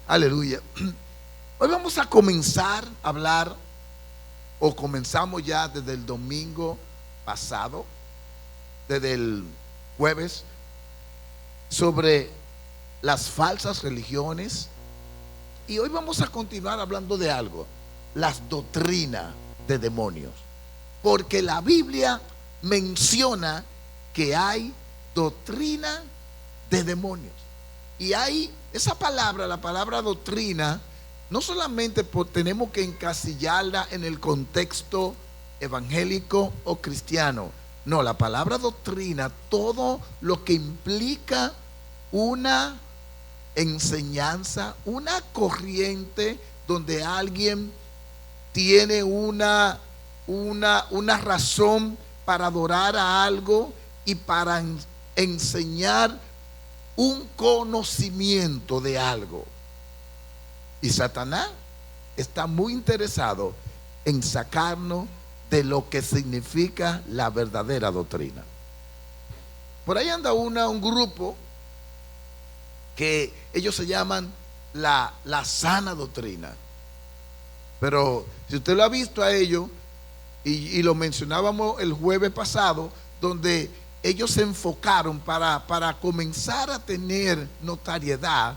Aleluya. Hoy vamos a comenzar a hablar, o comenzamos ya desde el domingo pasado, desde el jueves, sobre las falsas religiones. Y hoy vamos a continuar hablando de algo, las doctrinas de demonios. Porque la Biblia menciona que hay doctrina de demonios. Y hay esa palabra, la palabra doctrina, no solamente tenemos que encasillarla en el contexto evangélico o cristiano. No, la palabra doctrina, todo lo que implica una enseñanza, una corriente donde alguien tiene una razón para adorar a algo y para enseñar un conocimiento de algo. Y Satanás está muy interesado en sacarnos de lo que significa la verdadera doctrina. Por ahí anda un grupo que ellos se llaman la sana doctrina. Pero si usted lo ha visto a ellos, y lo mencionábamos el jueves pasado, donde ellos se enfocaron para comenzar a tener notariedad,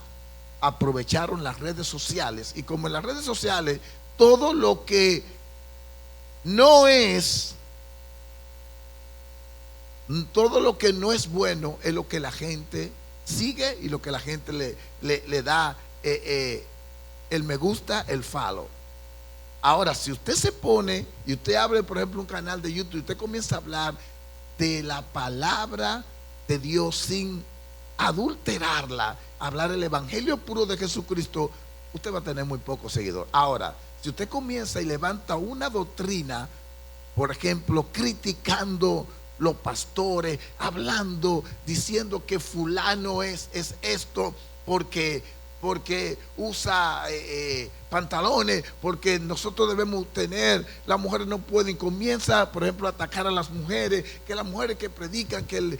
aprovecharon las redes sociales. Y como en las redes sociales todo lo que no es bueno es lo que la gente sigue y lo que la gente le da el me gusta, el follow. Ahora, si usted se pone y usted abre, por ejemplo, un canal de YouTube y usted comienza a hablar de la palabra de Dios sin adulterarla, hablar el evangelio puro de Jesucristo, usted va a tener muy pocos seguidores. Ahora, si usted comienza y levanta una doctrina, por ejemplo, criticando los pastores, hablando, diciendo que fulano es esto porque usa pantalones, porque nosotros debemos tener, las mujeres no pueden, comienza, por ejemplo, a atacar a las mujeres, que las mujeres que predican, que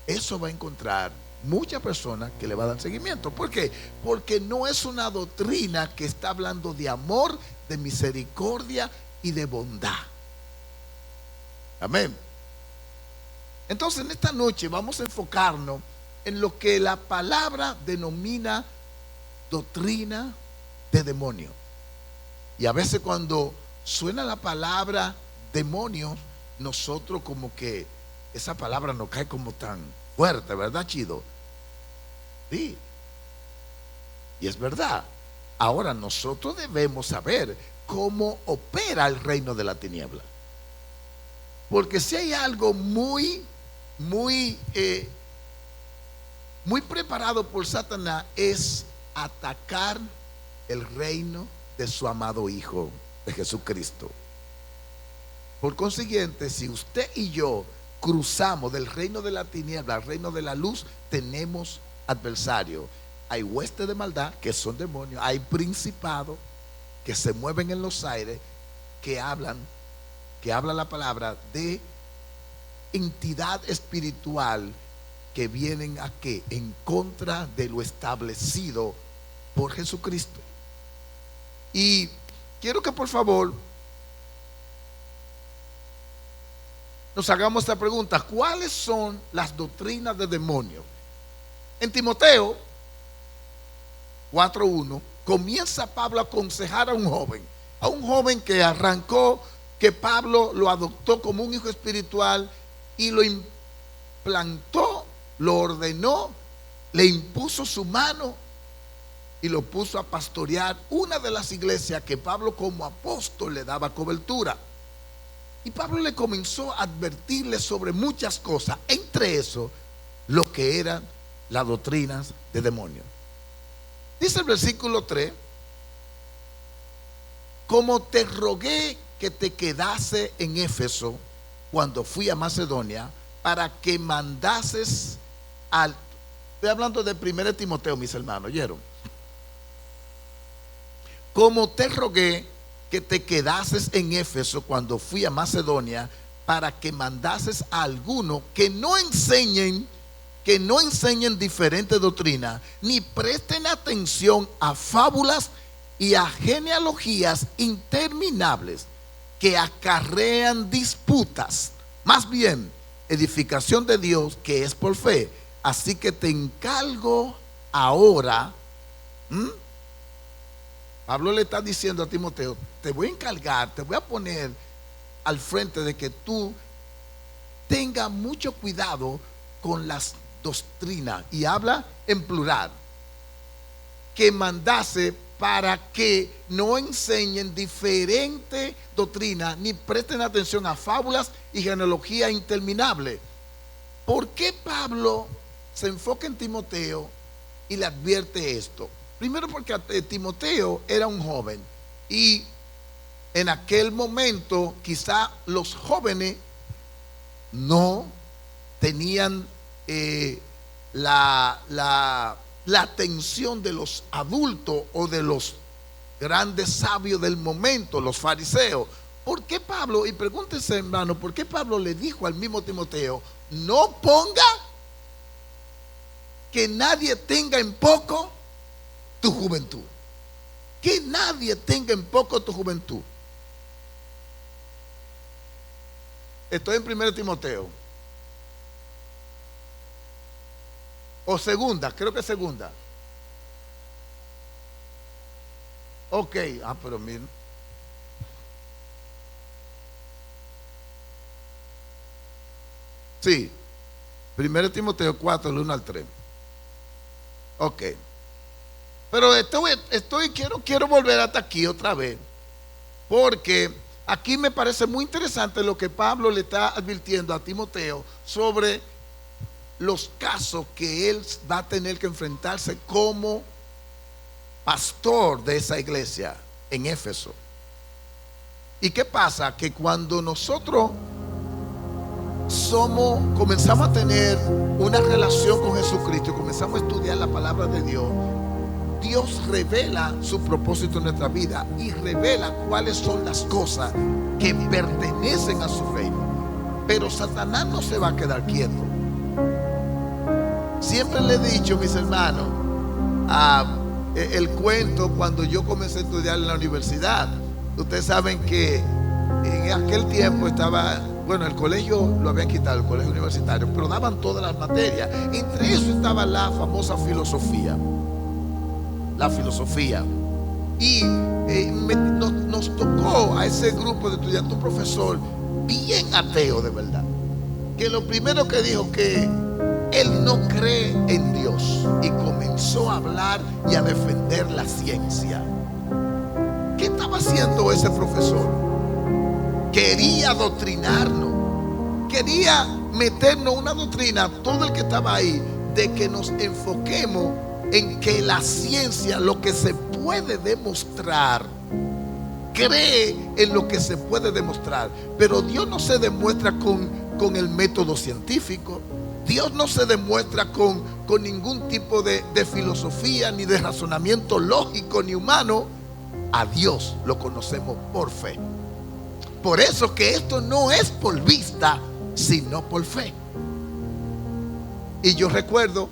eso va a encontrar muchas personas que le va a dar seguimiento. ¿Por qué? Porque no es una doctrina que está hablando de amor, de misericordia y de bondad. Amén. Entonces, en esta noche vamos a enfocarnos en lo que la palabra denomina doctrina de demonio. Y a veces cuando suena la palabra demonio, nosotros como que esa palabra nos cae como tan fuerte, ¿verdad, Chido? Sí. Y es verdad. Ahora nosotros debemos saber cómo opera el reino de la tiniebla. Porque si hay algo muy preparado por Satanás, es atacar el reino de su amado Hijo, de Jesucristo. Por consiguiente, si usted y yo cruzamos del reino de la tiniebla al reino de la luz, tenemos adversario. Hay huestes de maldad, que son demonios. Hay principados que se mueven en los aires, que hablan la palabra de entidad espiritual que vienen a qué? En contra de lo establecido por Jesucristo. Y quiero que por favor nos hagamos esta pregunta: ¿cuáles son las doctrinas de demonios? En Timoteo 4:1 comienza Pablo a aconsejar a un joven que arrancó, que Pablo lo adoptó como un hijo espiritual y lo implantó, lo ordenó, le impuso su mano y lo puso a pastorear una de las iglesias que Pablo como apóstol le daba cobertura. Y Pablo le comenzó a advertirle sobre muchas cosas, entre eso lo que eran las doctrinas de demonios. Dice el versículo 3: como te rogué que te quedase en Éfeso cuando fui a Macedonia, para que mandases al... Estoy hablando de 1 Timoteo, mis hermanos, ¿oyeron? Como te rogué que te quedases en Éfeso cuando fui a Macedonia, para que mandases a algunos que no enseñen que no enseñen diferentes doctrinas, ni presten atención a fábulas y a genealogías interminables que acarrean disputas. Más bien, edificación de Dios que es por fe. Así que te encargo ahora. Pablo le está diciendo a Timoteo, te voy a encargar, te voy a poner al frente de que tú tengas mucho cuidado con las doctrinas, y habla en plural, que mandase para que no enseñen diferentes doctrinas ni presten atención a fábulas y genealogía interminable. ¿Por qué Pablo se enfoca en Timoteo y le advierte esto? Primero porque Timoteo era un joven, y en aquel momento quizá los jóvenes no tenían la atención de los adultos o de los grandes sabios del momento, los fariseos. ¿Por qué Pablo, y pregúntese hermano, por qué Pablo le dijo al mismo Timoteo, no ponga que nadie tenga en poco tu juventud? Que nadie tenga en poco tu juventud. Estoy en 1 Timoteo. O segunda, creo que segunda. Ok, pero mira. Sí, 1 Timoteo 4, del 1 al 3. Ok. Pero quiero volver hasta aquí otra vez, porque aquí me parece muy interesante lo que Pablo le está advirtiendo a Timoteo sobre los casos que él va a tener que enfrentarse como pastor de esa iglesia en Éfeso. ¿Y qué pasa? Que cuando nosotros comenzamos a tener una relación con Jesucristo y comenzamos a estudiar la palabra de Dios, Dios revela su propósito en nuestra vida y revela cuáles son las cosas que pertenecen a su reino. Pero Satanás no se va a quedar quieto. Siempre le he dicho, mis hermanos, el cuento cuando yo comencé a estudiar en la universidad. Ustedes saben que en aquel tiempo estaba, bueno, el colegio lo habían quitado, el colegio universitario, pero daban todas las materias. Entre eso estaba la famosa filosofía. La filosofía. Y nos tocó a ese grupo de estudiantes un profesor bien ateo de verdad, que lo primero que dijo que él no cree en Dios, y comenzó a hablar y a defender la ciencia. ¿Qué estaba haciendo ese profesor? Quería adoctrinarnos, quería meternos una doctrina, todo el que estaba ahí, de que nos enfoquemos en que la ciencia, lo que se puede demostrar, cree en lo que se puede demostrar. Pero Dios no se demuestra con el método científico. Dios no se demuestra con ningún tipo de filosofía, ni de razonamiento lógico, ni humano. A Dios lo conocemos por fe. Por eso que esto no es por vista, sino por fe. Y yo recuerdo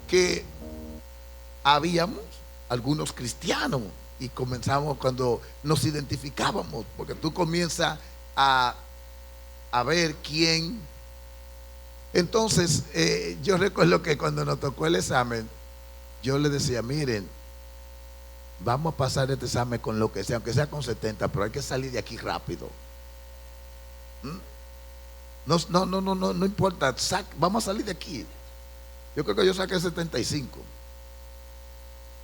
que habíamos algunos cristianos y comenzamos cuando nos identificábamos, porque tú comienzas a ver quién. Entonces yo recuerdo que cuando nos tocó el examen, yo le decía, miren, vamos a pasar este examen con lo que sea, aunque sea con 70, pero hay que salir de aquí rápido. No importa, vamos a salir de aquí. Yo creo que yo saqué 75,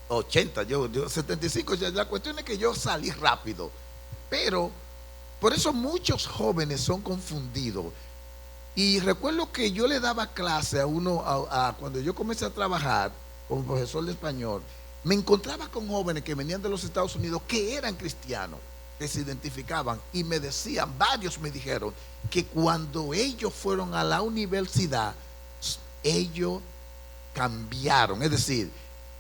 80, yo 75, ya la cuestión es que yo salí rápido. Pero por eso muchos jóvenes son confundidos. Y recuerdo que yo le daba clase a uno, cuando yo comencé a trabajar como profesor de español, me encontraba con jóvenes que venían de los Estados Unidos, que eran cristianos, que se identificaban, y me decían, varios me dijeron, que cuando ellos fueron a la universidad, ellos cambiaron. Es decir,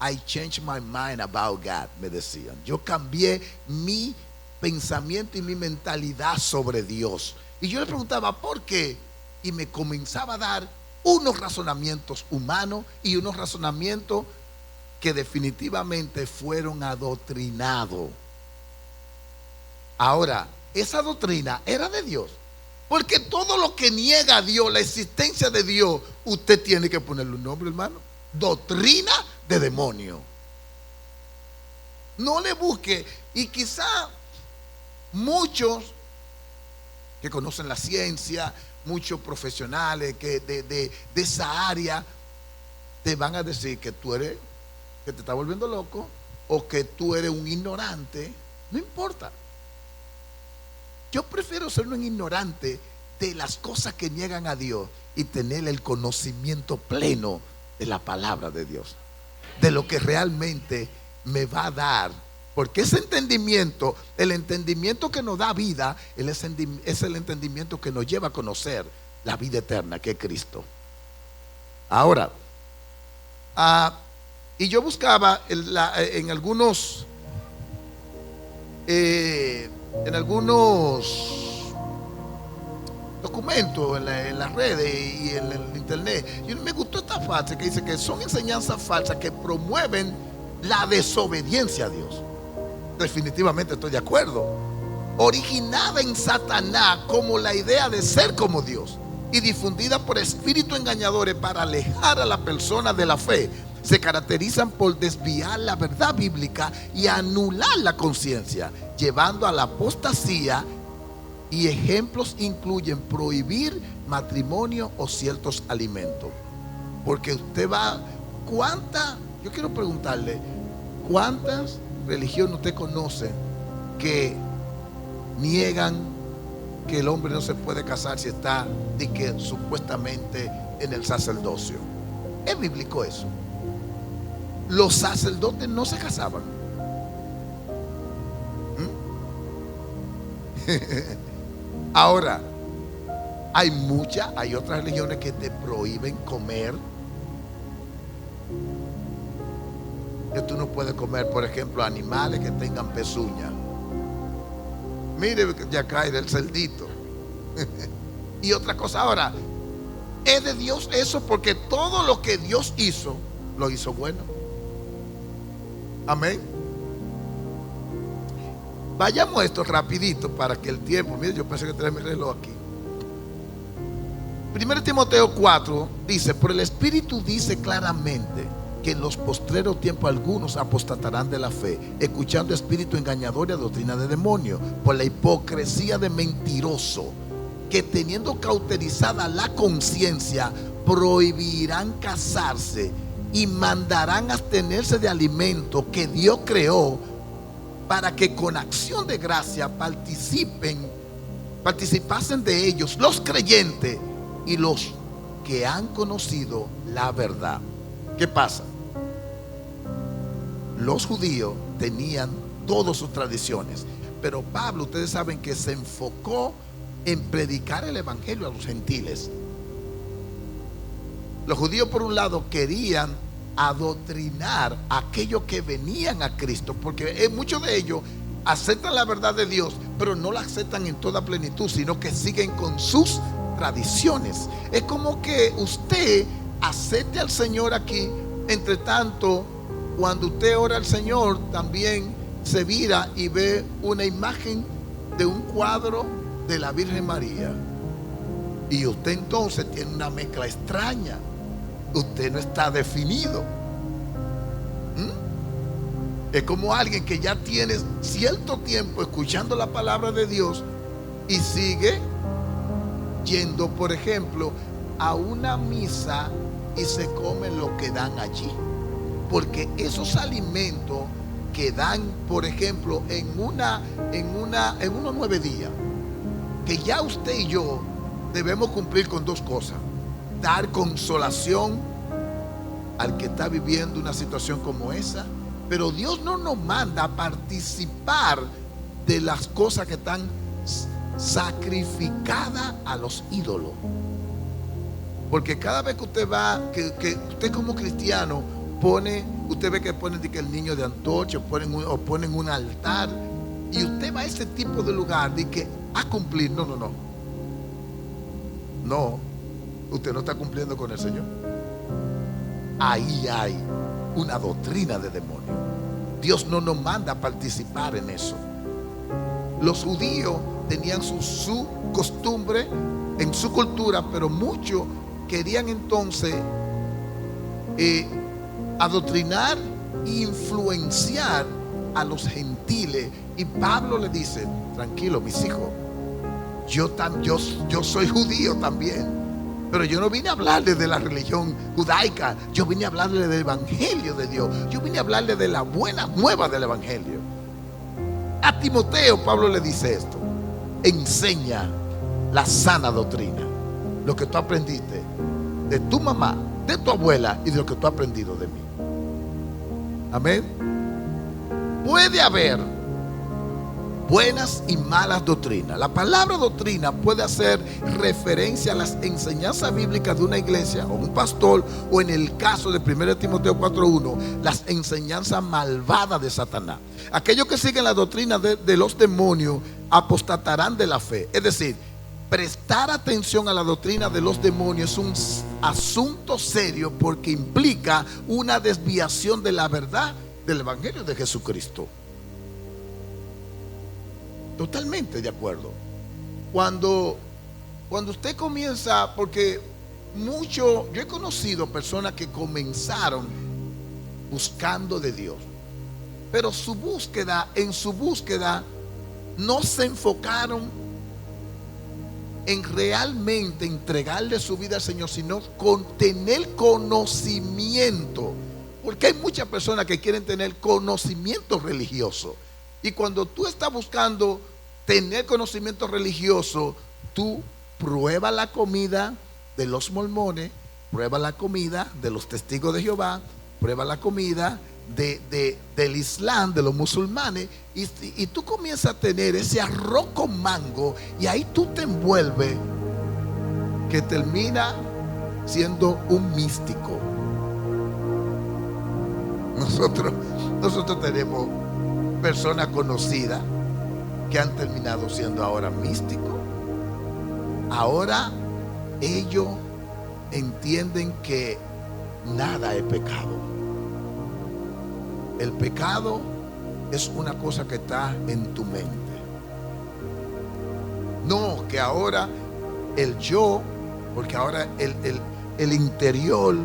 I changed my mind about God, me decían. Yo cambié mi pensamiento y mi mentalidad sobre Dios. Y yo le preguntaba, ¿por qué? Y me comenzaba a dar unos razonamientos humanos y unos razonamientos que definitivamente fueron adoctrinados. Ahora, esa doctrina era de Dios, porque todo lo que niega a Dios, la existencia de Dios, usted tiene que ponerle un nombre, hermano. Doctrina de demonio. No le busque. Y quizá muchos que conocen la ciencia, muchos profesionales que de esa área, te van a decir que tú eres, que te estás volviendo loco, o que tú eres un ignorante. No importa. Yo prefiero ser un ignorante de las cosas que niegan a Dios y tener el conocimiento pleno de la palabra de Dios, de lo que realmente me va a dar. Porque ese entendimiento, el entendimiento que nos da vida, es el entendimiento que nos lleva a conocer la vida eterna, que es Cristo. Ahora, y yo buscaba en algunos documentos en las redes y en el internet, y me gustó esta frase que dice que son enseñanzas falsas que promueven la desobediencia a Dios. Definitivamente estoy de acuerdo. Originada en Satanás como la idea de ser como Dios y difundida por espíritus engañadores para alejar a la persona de la fe, se caracterizan por desviar la verdad bíblica y anular la conciencia, llevando a la apostasía. Y ejemplos incluyen prohibir matrimonio o ciertos alimentos. Porque usted va, yo quiero preguntarle, ¿cuántas religiones usted conoce que niegan que el hombre no se puede casar si está supuestamente en el sacerdocio? ¿Es bíblico eso? Los sacerdotes no se casaban. Ahora, hay otras religiones que te prohíben comer. Que tú no puedes comer, por ejemplo, animales que tengan pezuña. Mire, Yacaira, el cerdito. Y otra cosa. Ahora, ¿es de Dios eso? Porque todo lo que Dios hizo, lo hizo bueno. Amén. Vayamos a esto rapidito para que el tiempo, mire, yo pensé que tenía mi reloj aquí. 1 Timoteo 4 dice: por el Espíritu dice claramente que en los postreros tiempos algunos apostatarán de la fe, escuchando espíritu engañador y a doctrina de demonio, por la hipocresía de mentiroso, que teniendo cauterizada la conciencia, prohibirán casarse y mandarán abstenerse de alimentos que Dios creó, para que con acción de gracia participasen de ellos los creyentes y los que han conocido la verdad. ¿Qué pasa? Los judíos tenían todas sus tradiciones, pero Pablo, ustedes saben que se enfocó en predicar el evangelio a los gentiles. Los judíos, por un lado, querían adoctrinar a aquellos que venían a Cristo, porque muchos de ellos aceptan la verdad de Dios, pero no la aceptan en toda plenitud, sino que siguen con sus tradiciones. Es como que usted acepte al Señor aquí, entre tanto, cuando usted ora al Señor, también se vira y ve una imagen de un cuadro de la Virgen María, y usted entonces tiene una mezcla extraña. Usted no está definido. Es como alguien que ya tiene cierto tiempo escuchando la palabra de Dios y sigue yendo, por ejemplo, a una misa y se come lo que dan allí. Porque esos alimentos que dan, por ejemplo, en unos 9 días, que ya usted y yo debemos cumplir con 2 cosas: dar consolación al que está viviendo una situación como esa, pero Dios no nos manda a participar de las cosas que están sacrificadas a los ídolos. Porque cada vez que usted va, que usted como cristiano usted ve que ponen que el niño de antorcha, o ponen un altar, y usted va a ese tipo de lugar de que a cumplir. No. usted no está cumpliendo con el Señor. Ahí hay una doctrina de demonio. Dios no nos manda a participar en eso. Los judíos tenían su costumbre en su cultura, pero muchos querían entonces adoctrinar e influenciar a los gentiles. Y Pablo le dice: tranquilo, mis hijos, yo soy judío también, pero yo no vine a hablarles de la religión judaica, yo vine a hablarles del evangelio de Dios, yo vine a hablarles de la buena nueva del evangelio. A Timoteo Pablo le dice esto: enseña la sana doctrina, lo que tú aprendiste de tu mamá, de tu abuela y de lo que tú has aprendido de mí. Amén. Puede haber buenas y malas doctrinas. La palabra doctrina puede hacer referencia a las enseñanzas bíblicas de una iglesia o un pastor, o en el caso de 1 Timoteo 4:1, las enseñanzas malvadas de Satanás. Aquellos que siguen la doctrina de los demonios apostatarán de la fe. Es decir, prestar atención a la doctrina de los demonios es un asunto serio, porque implica una desviación de la verdad del evangelio de Jesucristo. Totalmente de acuerdo. Cuando usted comienza, porque yo he conocido personas que comenzaron buscando de Dios, pero en su búsqueda no se enfocaron en realmente entregarle su vida al Señor, sino con tener conocimiento. Porque hay muchas personas que quieren tener conocimiento religioso. Y cuando tú estás buscando tener conocimiento religioso, tú pruebas la comida de los mormones, pruebas la comida de los testigos de Jehová, pruebas la comida del Islam, de los musulmanes, y tú comienzas a tener ese arroz con mango, y ahí tú te envuelves, que termina siendo un místico. Nosotros tenemos personas conocidas que han terminado siendo ahora místicos. Ahora ellos entienden que nada es pecado. El pecado es una cosa que está en tu mente. No, que ahora el yo, porque ahora el interior,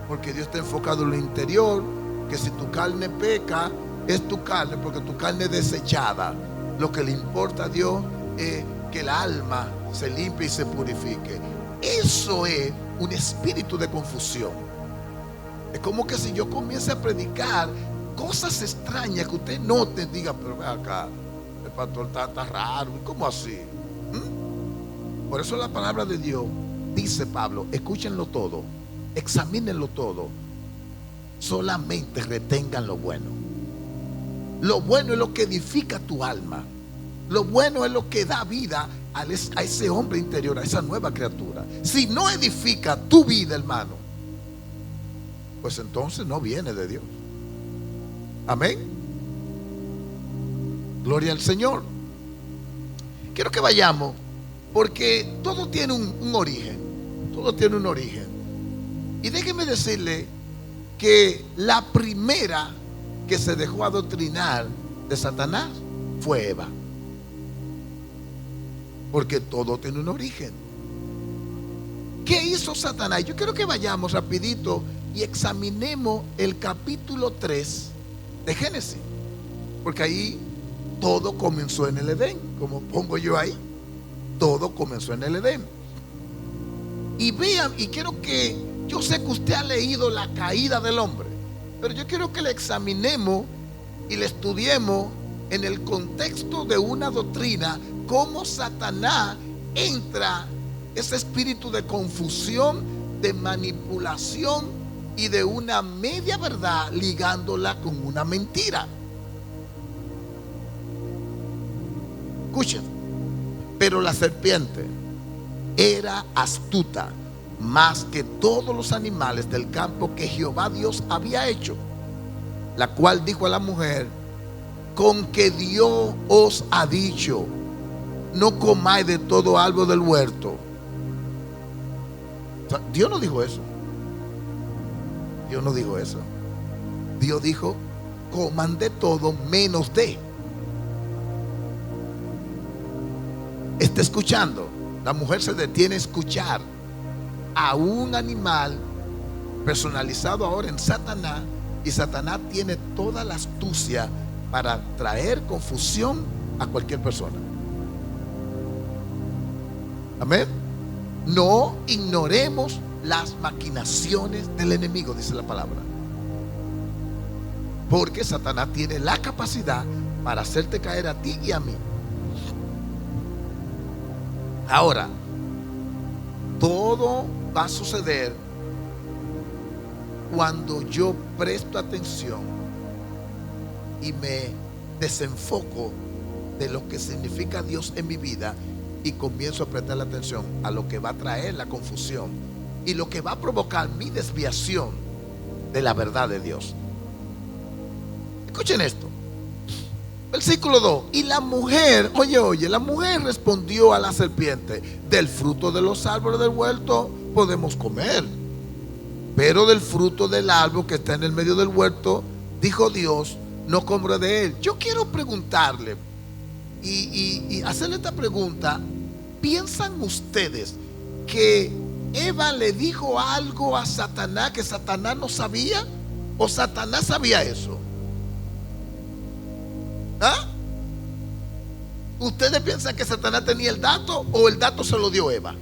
porque Dios está enfocado en lo interior, que si tu carne peca, es tu carne, porque tu carne es desechada. Lo que le importa a Dios es que el alma se limpie y se purifique. Eso es un espíritu de confusión. Es como que si yo comience a predicar cosas extrañas que usted note, diga: pero ve acá, el pastor está raro. ¿Cómo así? Por eso la palabra de Dios dice, Pablo: escúchenlo todo, examínenlo todo, solamente retengan lo bueno. Lo bueno es lo que edifica tu alma. Lo bueno es lo que da vida a ese hombre interior, a esa nueva criatura. Si no edifica tu vida, hermano, pues entonces no viene de Dios. Amén. Gloria al Señor. Quiero que vayamos, porque todo tiene un origen. Todo tiene un origen. Y déjeme decirle que la primera que se dejó adoctrinar de Satanás fue Eva. Porque todo tiene un origen. ¿Qué hizo Satanás? Yo quiero que vayamos rapidito y examinemos el capítulo 3 de Génesis, porque ahí todo comenzó en el Edén. Como pongo yo ahí, todo comenzó en el Edén. Y vean, y quiero que, yo sé que usted ha leído la caída del hombre, pero yo quiero que la examinemos y la estudiemos en el contexto de una doctrina, cómo Satanás entra ese espíritu de confusión, de manipulación y de una media verdad, ligándola con una mentira. Escuchen: pero la serpiente era astuta más que todos los animales del campo que Jehová Dios había hecho, la cual dijo a la mujer: con que Dios os ha dicho, no comáis de todo árbol del huerto. Dios no dijo eso. Dios no dijo eso. Dios dijo: coman de todo menos de. Está escuchando. La mujer se detiene a escuchar a un animal personalizado ahora en Satanás, y Satanás tiene toda la astucia para traer confusión a cualquier persona. Amén. No ignoremos las maquinaciones del enemigo, dice la palabra, porque Satanás tiene la capacidad para hacerte caer a ti y a mí. Ahora, todo va a suceder cuando yo presto atención y me desenfoco de lo que significa Dios en mi vida y comienzo a prestar la atención a lo que va a traer la confusión y lo que va a provocar mi desviación de la verdad de Dios. Escuchen esto. Versículo 2. Y la mujer, oye, la mujer respondió a la serpiente: del fruto de los árboles del huerto podemos comer, pero del fruto del árbol que está en el medio del huerto, dijo Dios, no comeré de él. Yo quiero preguntarle y hacerle esta pregunta. ¿Piensan ustedes que Eva le dijo algo a Satanás que Satanás no sabía? ¿O Satanás sabía eso? ¿Ah? ¿Ustedes piensan que Satanás tenía el dato o el dato se lo dio Eva?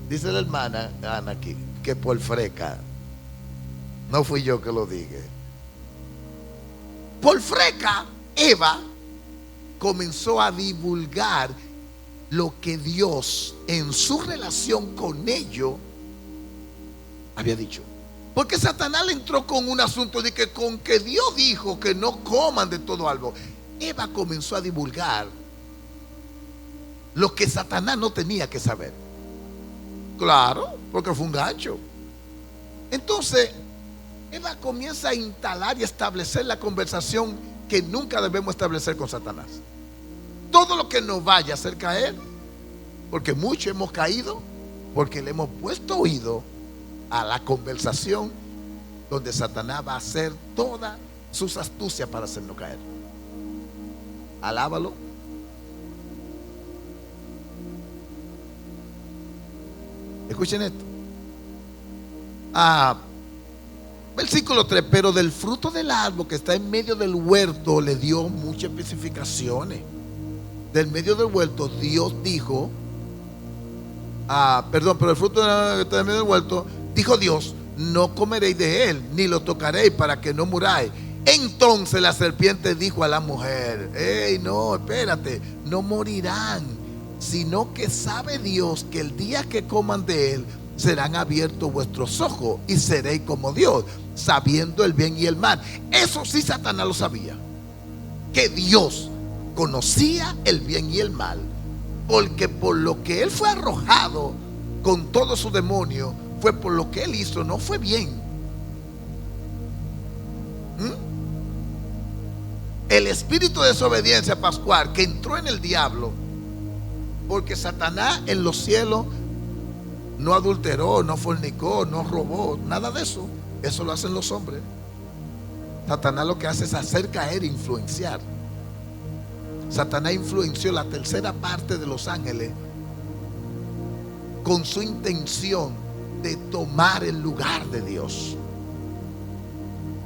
Dice la hermana Ana aquí que por freca. No fui yo que lo dije. Por freca, Eva comenzó a divulgar lo que Dios en su relación con ellos había dicho. Porque Satanás le entró con un asunto de que con que Dios dijo que no coman de todo árbol. Eva comenzó a divulgar lo que Satanás no tenía que saber. Claro, porque fue un gancho. Entonces, Eva comienza a instalar y establecer la conversación que nunca debemos establecer con Satanás. Todo lo que nos vaya a hacer caer, porque muchos hemos caído, porque le hemos puesto oído a la conversación donde Satanás va a hacer todas sus astucias para hacernos caer. Alábalo. Escuchen esto. Versículo 3. Pero del fruto del árbol que está en medio del huerto le dio muchas especificaciones. Del medio del huerto Dios dijo, pero el fruto del árbol que está en medio del huerto, dijo Dios, no comeréis de él, ni lo tocaréis para que no muráis. Entonces la serpiente dijo a la mujer, no, espérate, no morirán, sino que sabe Dios que el día que coman de él, serán abiertos vuestros ojos y seréis como Dios, sabiendo el bien y el mal. Eso sí Satanás lo sabía, que Dios conocía el bien y el mal, porque por lo que él fue arrojado con todo su demonio, fue por lo que él hizo, no fue bien. El espíritu de desobediencia pascual que entró en el diablo, porque Satanás en los cielos no adulteró, no fornicó, no robó, nada de eso. Eso lo hacen los hombres. Satanás lo que hace es hacer caer e influenciar. Satanás influenció la tercera parte de los ángeles con su intención de tomar el lugar de Dios.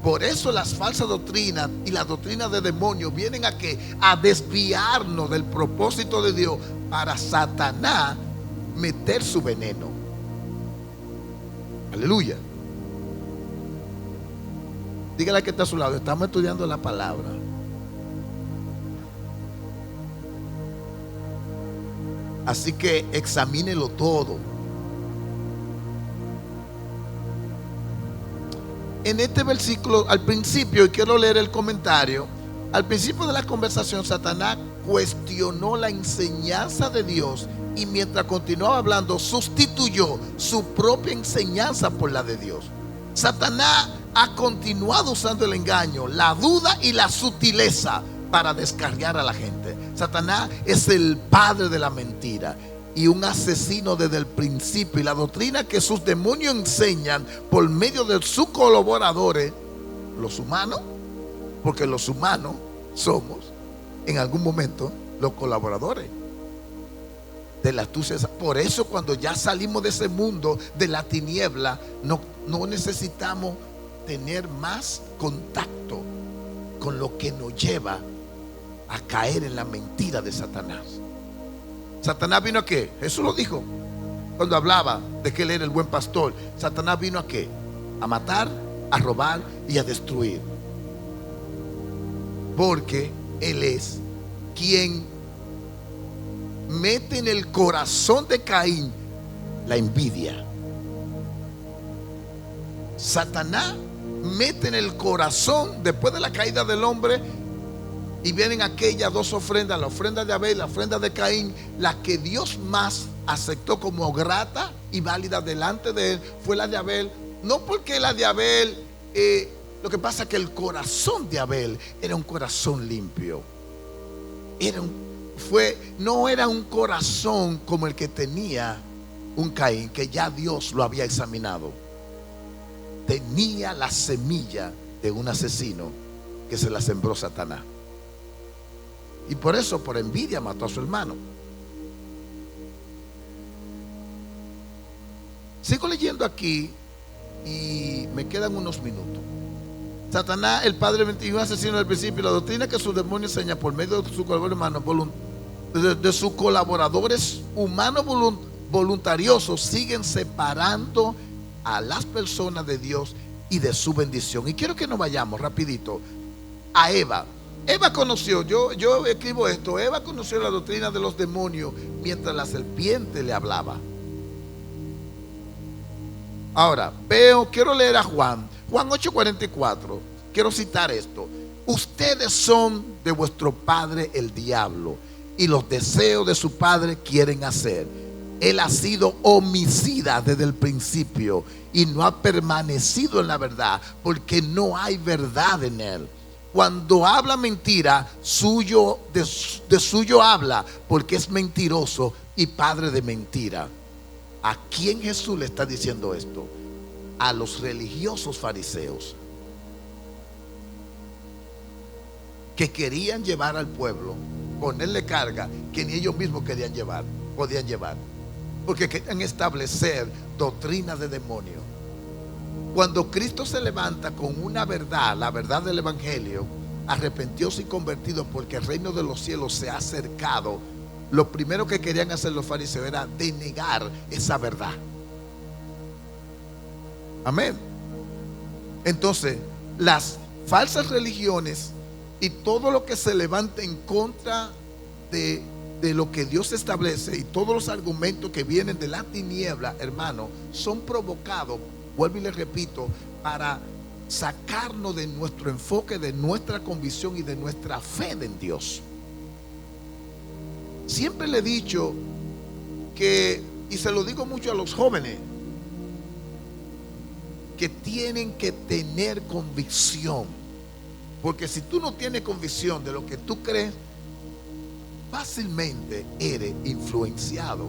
Por eso las falsas doctrinas y las doctrinas de demonios vienen a desviarnos del propósito de Dios, para Satanás meter su veneno. Aleluya. Dígale que está a su lado, estamos estudiando la palabra. Así que examínelo todo. En este versículo, al principio, y quiero leer el comentario, al principio de la conversación, Satanás cuestionó la enseñanza de Dios y mientras continuaba hablando, sustituyó su propia enseñanza por la de Dios. Satanás ha continuado usando el engaño, la duda y la sutileza para descarriar a la gente. Satanás es el padre de la mentira. y un asesino desde el principio. Y la doctrina que sus demonios enseñan por medio de sus colaboradores, los humanos, porque los humanos somos en algún momento los colaboradores de la astucia. Por eso cuando ya salimos de ese mundo de la tiniebla, no necesitamos tener más contacto con lo que nos lleva a caer en la mentira de Satanás. ¿Satanás vino a qué? Jesús lo dijo cuando hablaba de que él era el buen pastor. ¿Satanás vino a qué? A matar, a robar y a destruir. Porque él es quien mete en el corazón de Caín la envidia. Satanás mete en el corazón, después de la caída del hombre, y vienen aquellas dos ofrendas, la ofrenda de Abel, la ofrenda de Caín. La que Dios más aceptó como grata y válida delante de él fue la de Abel. No porque la de Abel, lo que pasa es que el corazón de Abel era un corazón limpio. No era un corazón como el que tenía un Caín, que ya Dios lo había examinado. Tenía la semilla de un asesino que se la sembró Satanás. Y por eso, por envidia, mató a su hermano. Sigo leyendo aquí y me quedan unos minutos. Satanás, el padre de un asesino del principio, la doctrina que sus demonios enseñan por medio de sus colaboradores humanos voluntariosos, siguen separando a las personas de Dios y de su bendición. Y quiero que nos vayamos rapidito a Eva. Eva conoció, yo escribo esto, Eva conoció la doctrina de los demonios mientras la serpiente le hablaba. Ahora, quiero leer a Juan 8:44, quiero citar esto. Ustedes son de vuestro padre el diablo, y los deseos de su padre quieren hacer. Él ha sido homicida desde el principio y no ha permanecido en la verdad, porque no hay verdad en él. Cuando habla mentira, de suyo habla, porque es mentiroso y padre de mentira. ¿A quién Jesús le está diciendo esto? A los religiosos fariseos, que querían llevar al pueblo, ponerle carga que ni ellos mismos podían llevar, porque querían establecer doctrinas de demonios. Cuando Cristo se levanta con una verdad, la verdad del evangelio, arrepentidos y convertidos porque el reino de los cielos se ha acercado, lo primero que querían hacer los fariseos era denegar esa verdad. Amén. Entonces, las falsas religiones y todo lo que se levanta en contra de lo que Dios establece, y todos los argumentos que vienen de la tiniebla, hermano, son provocados, vuelvo y les repito, para sacarnos de nuestro enfoque, de nuestra convicción y de nuestra fe en Dios. Siempre le he dicho que, y se lo digo mucho a los jóvenes, que tienen que tener convicción, porque si tú no tienes convicción de lo que tú crees, fácilmente eres influenciado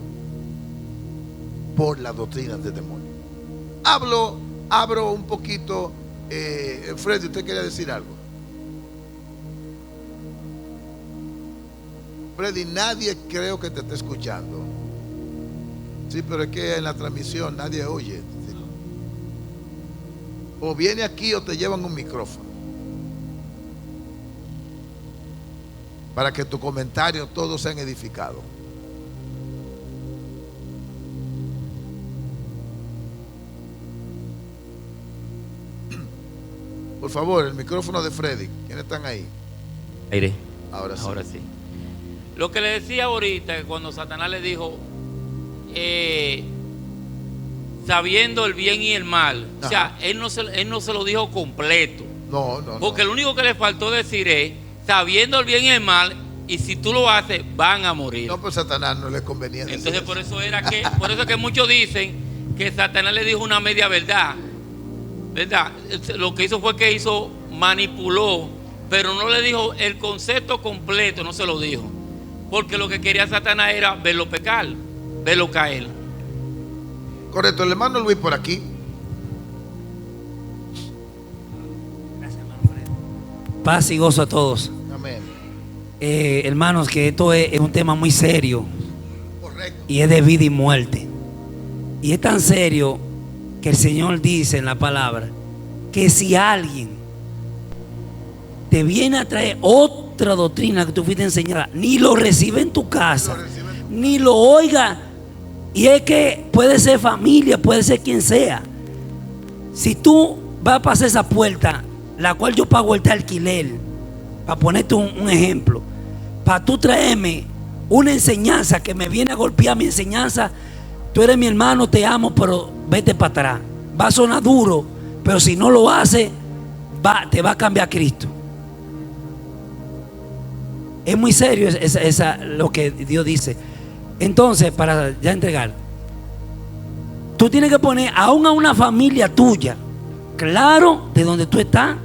por la doctrina del demonio. Abro un poquito. Freddy, ¿usted quería decir algo? Freddy, nadie creo que te esté escuchando. Sí, pero es que en la transmisión nadie oye. O viene aquí o te llevan un micrófono para que tu comentario todos sean edificados. Por favor, el micrófono de Freddy. ¿Quiénes están ahí? Aire. Ahora sí. Lo que le decía ahorita, que cuando Satanás le dijo, sabiendo el bien y el mal, ajá, o sea, él no se lo dijo completo. No. Porque lo único que le faltó decir es, sabiendo el bien y el mal, y si tú lo haces, van a morir. No, pues Satanás no le convenía decir. Entonces, por eso es que muchos dicen que Satanás le dijo una media verdad. ¿Verdad? Lo que hizo fue que manipuló, pero no le dijo el concepto completo, no se lo dijo, porque lo que quería Satanás era verlo pecar. verlo caer. Correcto, el hermano Luis por aquí. Paz y gozo a todos. Amén. Hermanos, que esto es un tema muy serio. Correcto. Y es de vida y muerte. Y es tan serio que el Señor dice en la palabra que si alguien te viene a traer otra doctrina que tú fuiste enseñada, ni lo recibe en tu casa, ni lo oiga. Y es que puede ser familia, puede ser quien sea. Si tú vas a pasar esa puerta, la cual yo pago el alquiler, para ponerte un ejemplo, para tú traerme una enseñanza que me viene a golpear mi enseñanza, tú eres mi hermano, te amo, pero vete para atrás. Va a sonar duro, pero si no lo hace, te va a cambiar Cristo. Es muy serio lo que Dios dice. Entonces, para ya entregar, tú tienes que poner aún a una familia tuya claro de donde tú estás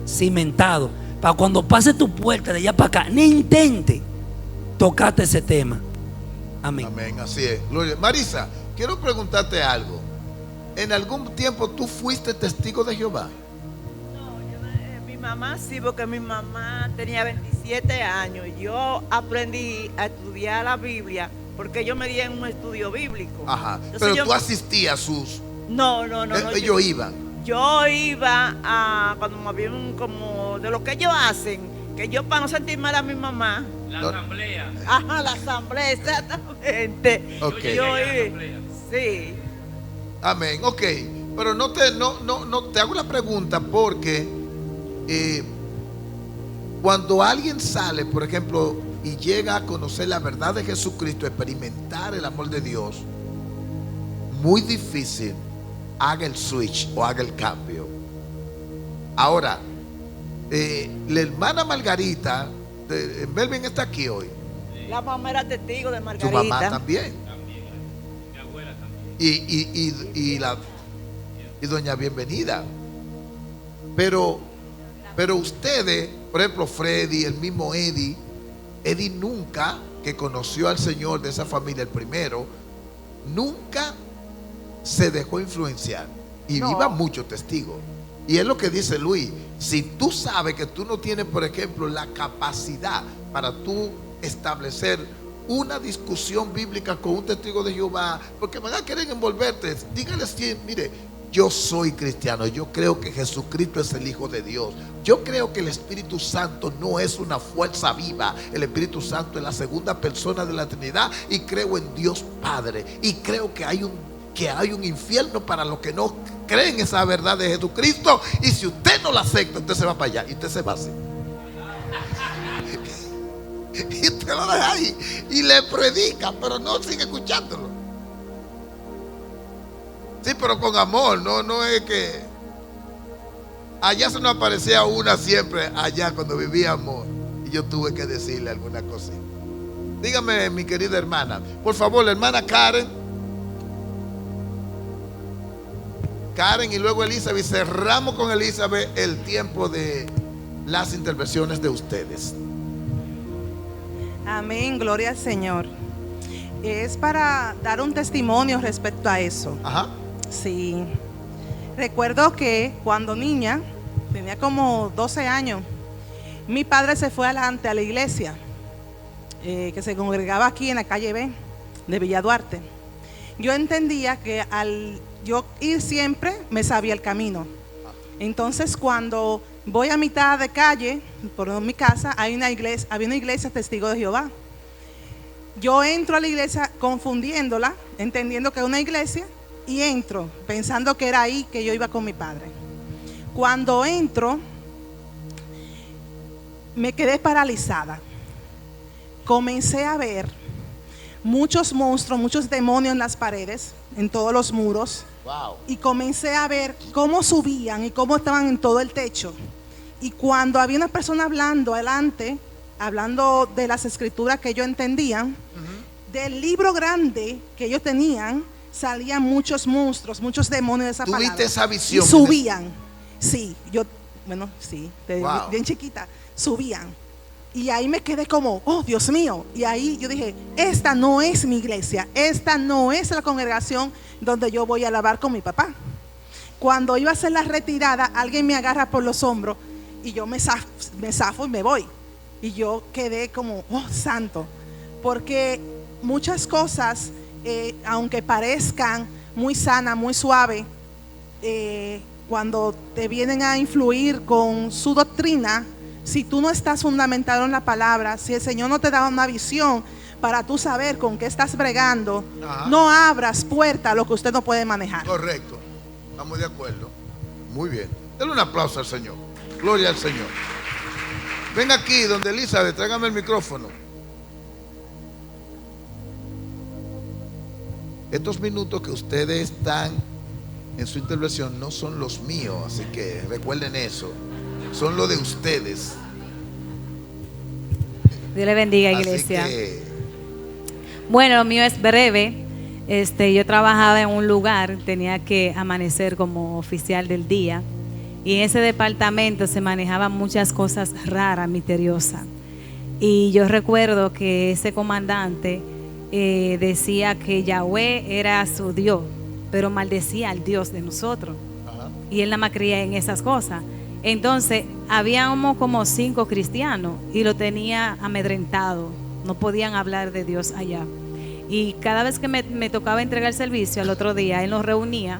cimentado, para cuando pase tu puerta de allá para acá, ni intente tocarte ese tema. Amén. Amén, así es. Gloria. Marisa, quiero preguntarte algo. ¿En algún tiempo tú fuiste testigo de Jehová? Mi mamá sí, porque mi mamá tenía 27 años. Yo aprendí a estudiar la Biblia porque yo me di en un estudio bíblico. Ajá. Entonces Pero tú asistías a sus... No. Ellos iban. Yo iba a cuando me habían como de lo que ellos hacen, que yo para no sentir mal a mi mamá. La asamblea. Ajá, la asamblea, exactamente. Ok. Yo iba. Sí. Amén, ok. Pero no te hago la pregunta porque cuando alguien sale, por ejemplo, y llega a conocer la verdad de Jesucristo, experimentar el amor de Dios, muy difícil haga el switch o haga el cambio. Ahora, la hermana Margarita, Melvin está aquí hoy. La mamá era testigo de Su Margarita. mamá también. Mi abuela también. Y doña Bienvenida. Pero ustedes, por ejemplo, Freddy, el mismo Eddie nunca, que conoció al Señor de esa familia, el primero, nunca se dejó influenciar. Y No. viva muchos testigos. Y es lo que dice Luis. Si tú sabes que tú no tienes, por ejemplo, la capacidad para tú establecer una discusión bíblica con un testigo de Jehová, porque van a querer envolverte, dígales que, mire, yo soy cristiano, yo creo que Jesucristo es el Hijo de Dios, yo creo que el Espíritu Santo no es una fuerza viva, el Espíritu Santo es la segunda persona de la Trinidad, y creo en Dios Padre, y creo que hay un infierno para los que no creen esa verdad de Jesucristo, y si usted no la acepta, usted se va para allá y usted se va así. Y usted lo deja ahí y le predica, pero no sigue escuchándolo. Sí, pero con amor, no es que allá se nos aparecía una siempre, allá cuando vivíamos, y yo tuve que decirle alguna cosa. Dígame, mi querida hermana, por favor, la hermana Karen, y luego Elizabeth. Cerramos con Elizabeth el tiempo de las intervenciones de ustedes. Amén, gloria al Señor. Es para dar un testimonio respecto a eso. Ajá. Sí. Recuerdo que cuando niña, tenía como 12 años, mi padre se fue adelante a la iglesia que se congregaba aquí en la calle B de Villa Duarte. Yo entendía que al yo ir siempre me sabía el camino. Entonces cuando voy a mitad de calle, por mi casa, había una iglesia Testigo de Jehová. Yo entro a la iglesia confundiéndola, entendiendo que es una iglesia, y entro pensando que era ahí que yo iba con mi padre. Cuando entro, me quedé paralizada. Comencé a ver muchos monstruos, muchos demonios en las paredes, en todos los muros. Wow. Y comencé a ver cómo subían y cómo estaban en todo el techo. Y cuando había una persona hablando adelante, hablando de las escrituras que ellos entendían, del libro grande que ellos tenían, salían muchos monstruos, muchos demonios de esa palabra. ¿Tuviste esa visión? Y subían. Sí, yo, bueno, sí, Wow. bien chiquita, subían. Y ahí me quedé como, oh Dios mío. Y ahí yo dije, esta no es mi iglesia, esta no es la congregación donde yo voy a alabar con mi papá. Cuando iba a hacer la retirada, alguien me agarra por los hombros y yo me zafo y me voy. Y yo quedé como, oh santo, porque muchas cosas, aunque parezcan muy sanas, muy suaves, cuando te vienen a influir con su doctrina, si tú no estás fundamentado en la palabra, si el Señor no te da una visión para tú saber con qué estás bregando, no abras puerta a lo que usted no puede manejar. Correcto, estamos de acuerdo. Muy bien, denle un aplauso al Señor. Gloria al Señor. Ven aquí, donde Elizabeth, tráigame el micrófono. Estos minutos que ustedes están en su intervención no son los míos, así que recuerden eso. Son los de ustedes. Dios le bendiga, Así iglesia. que, bueno, lo mío es breve. Yo trabajaba en un lugar, tenía que amanecer como oficial del día. Y en ese departamento se manejaban muchas cosas raras, misteriosas. Y yo recuerdo que ese comandante decía que Yahweh era su Dios, pero maldecía al Dios de nosotros. Y él nada más creía en esas cosas. Entonces, habíamos como 5 cristianos y lo tenía amedrentado. No podían hablar de Dios allá. Y cada vez que me tocaba entregar el servicio, al otro día, él nos reunía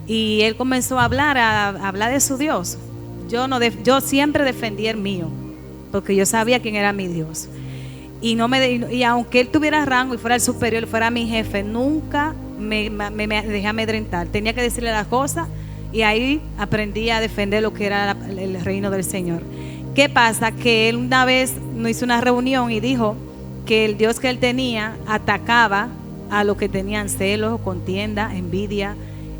y él comenzó a hablar de su Dios. Yo siempre defendí el mío, porque yo sabía quién era mi Dios. Y aunque él tuviera rango y fuera el superior, fuera mi jefe, nunca me dejé amedrentar. Tenía que decirle las cosas. Y ahí aprendí a defender lo que era el reino del Señor. ¿Qué pasa? Que él una vez nos hizo una reunión y dijo que el Dios que él tenía atacaba a los que tenían celos, contienda, envidia.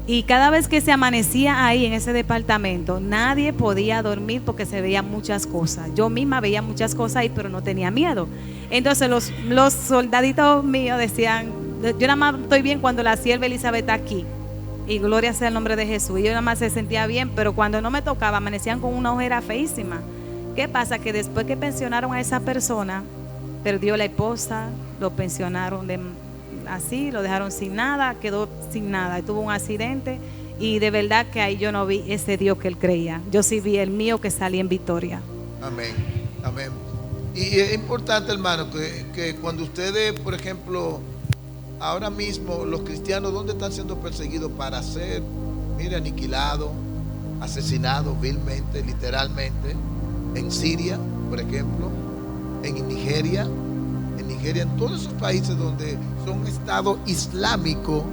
Y cada vez que se amanecía ahí en ese departamento, nadie podía dormir porque se veían muchas cosas. Yo misma veía muchas cosas ahí, pero no tenía miedo. Entonces los soldaditos míos decían, yo nada más estoy bien cuando la sierva Elizabeth está aquí. Y gloria sea el nombre de Jesús. Y yo nada más se sentía bien, pero cuando no me tocaba, amanecían con una ojera feísima. ¿Qué pasa? Que después que pensionaron a esa persona, perdió la esposa, lo pensionaron así, lo dejaron sin nada, quedó sin nada. Y tuvo un accidente. Y de verdad que ahí yo no vi ese Dios que él creía. Yo sí vi el mío que salía en victoria. amén, amén. Y es importante, hermano, que cuando ustedes, por ejemplo, ahora mismo los cristianos, ¿dónde están siendo perseguidos para ser, mire, aniquilados, asesinados vilmente, literalmente? En Siria, por ejemplo, en Nigeria, en todos esos países donde son estados islámicos,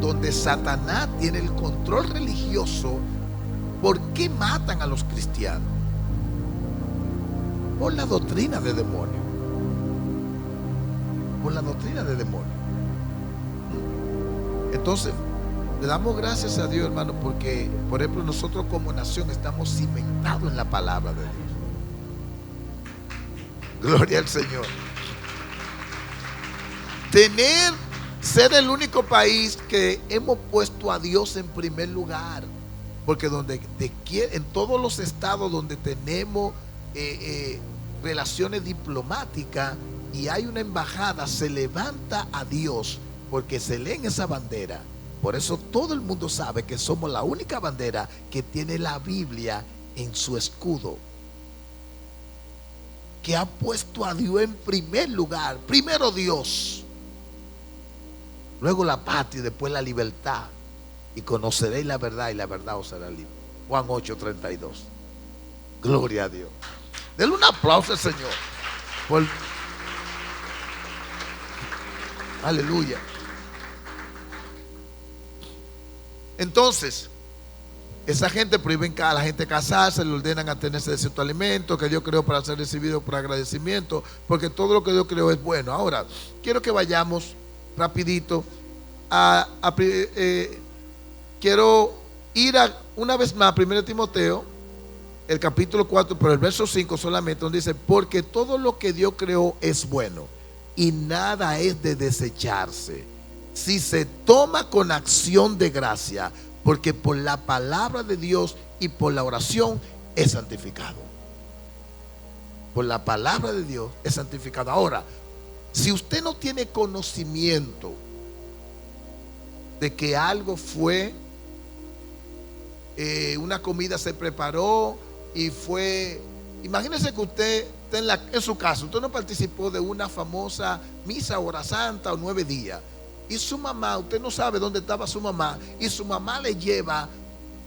donde Satanás tiene el control religioso. ¿Por qué matan a los cristianos? Por la doctrina de demonio. Por la doctrina de demonio. Entonces, le damos gracias a Dios, hermano, porque, por ejemplo, nosotros como nación estamos cimentados en la palabra de Dios. Gloria al Señor. Ser el único país que hemos puesto a Dios en primer lugar, porque en todos los estados donde tenemos relaciones diplomáticas y hay una embajada, se levanta a Dios, porque se lee en esa bandera. Por eso todo el mundo sabe que somos la única bandera que tiene la Biblia en su escudo, que ha puesto a Dios en primer lugar. Primero Dios, luego la patria y después la libertad. Y conoceréis la verdad y la verdad os hará libre. Juan 8:32. Gloria a Dios. Denle un aplauso al Señor. Aleluya. Entonces, esa gente prohíben a la gente casarse, le ordenan a tenerse de cierto alimento que Dios creó para ser recibido por agradecimiento, porque todo lo que Dios creó es bueno. Ahora, quiero que vayamos rapidito quiero ir una vez más a 1 Timoteo, el capítulo 4, pero el verso 5 solamente, donde dice: porque todo lo que Dios creó es bueno y nada es de desecharse si se toma con acción de gracia, porque por la palabra de Dios y por la oración es santificado. por la palabra de Dios, es santificado. Ahora, si usted no tiene conocimiento de que algo fue, una comida se preparó y fue, imagínese que usted está en su casa, usted no participó de una famosa misa, hora santa o 9 días, y su mamá, usted no sabe dónde estaba su mamá, y su mamá le lleva